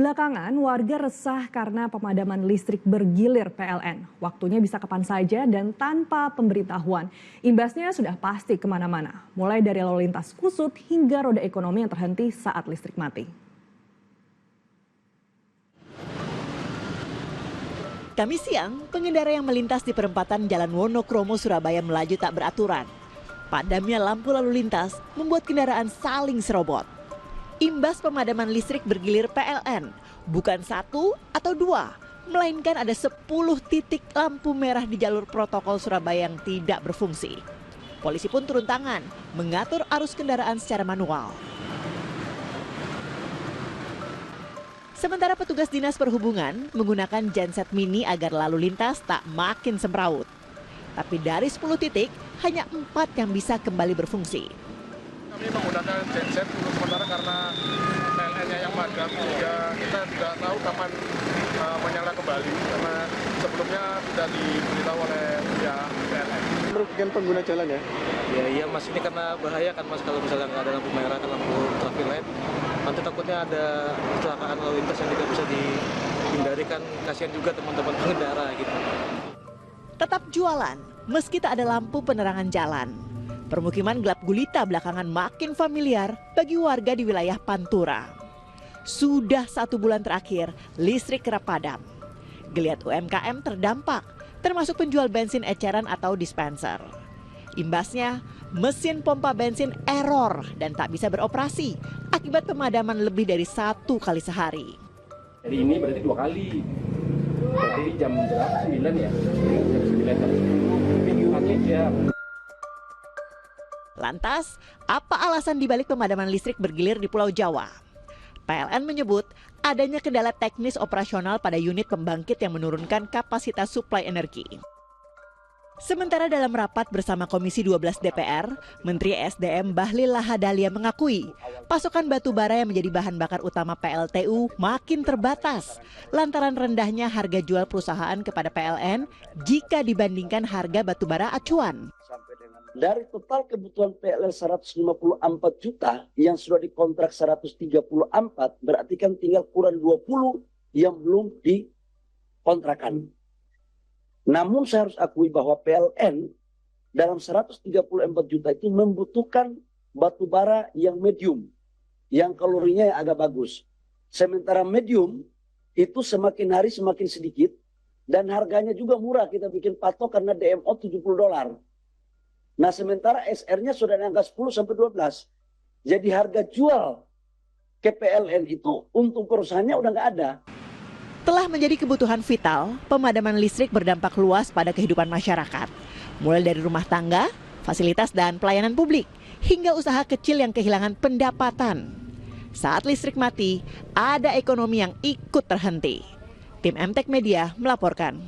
Belakangan, warga resah karena pemadaman listrik bergilir PLN. Waktunya bisa kapan saja dan tanpa pemberitahuan. Imbasnya sudah pasti kemana-mana, mulai dari lalu lintas kusut hingga roda ekonomi yang terhenti saat listrik mati. Kamis siang, pengendara yang melintas di perempatan Jalan Wonokromo, Surabaya melaju tak beraturan. Padamnya lampu lalu lintas membuat kendaraan saling serobot. Imbas pemadaman listrik bergilir PLN, bukan satu atau dua, melainkan ada 10 titik lampu merah di jalur protokol Surabaya yang tidak berfungsi. Polisi pun turun tangan, mengatur arus kendaraan secara manual. Sementara petugas dinas perhubungan menggunakan genset mini agar lalu lintas tak makin semrawut. Tapi dari 10 titik, hanya 4 yang bisa kembali berfungsi. Kami menggunakan genset untuk sementara karena PLN-nya yang padam, sehingga kita tidak tahu kapan menyala kembali karena sebelumnya tidak diberitahu oleh pihak PLN. Merugikan pengguna jalan ya? Iya mas, ini karena bahaya kan mas kalau misalnya nggak ada lampu merah, kan lampu traffic light, nanti takutnya ada kecelakaan lalu lintas yang tidak bisa dihindari, kan kasihan juga teman-teman pengendara gitu. Tetap jualan meski tak ada lampu penerangan jalan. Permukiman gelap gulita belakangan makin familiar bagi warga di wilayah Pantura. Sudah 1 bulan terakhir, listrik kerap padam. Geliat UMKM terdampak, termasuk penjual bensin eceran atau dispenser. Imbasnya, mesin pompa bensin error dan tak bisa beroperasi akibat pemadaman lebih dari 1 kali sehari. Jadi ini berarti 2 kali. Berarti jam berapa? 9 ya? Jam 9 tadi. Jam. Lantas, apa alasan dibalik pemadaman listrik bergilir di Pulau Jawa? PLN menyebut adanya kendala teknis operasional pada unit pembangkit yang menurunkan kapasitas suplai energi. Sementara dalam rapat bersama Komisi 12 DPR, Menteri SDM Bahlil Lahadalia mengakui pasokan batu bara yang menjadi bahan bakar utama PLTU makin terbatas lantaran rendahnya harga jual perusahaan kepada PLN jika dibandingkan harga batu bara acuan. Dari total kebutuhan PLN 154 juta yang sudah dikontrak 134, berarti kan tinggal kurang 20 yang belum dikontrakan. Namun saya harus akui bahwa PLN dalam 134 juta itu membutuhkan batu bara yang medium, yang kalorinya yang agak bagus. Sementara medium itu semakin hari semakin sedikit dan harganya juga murah, kita bikin patok karena DMO $70. Nah sementara SR-nya sudah di angka 10-12. Jadi harga jual ke PLN itu untung perusahaannya udah nggak ada. Telah menjadi kebutuhan vital, pemadaman listrik berdampak luas pada kehidupan masyarakat. Mulai dari rumah tangga, fasilitas dan pelayanan publik, hingga usaha kecil yang kehilangan pendapatan. Saat listrik mati, ada ekonomi yang ikut terhenti. Tim MTech Media melaporkan.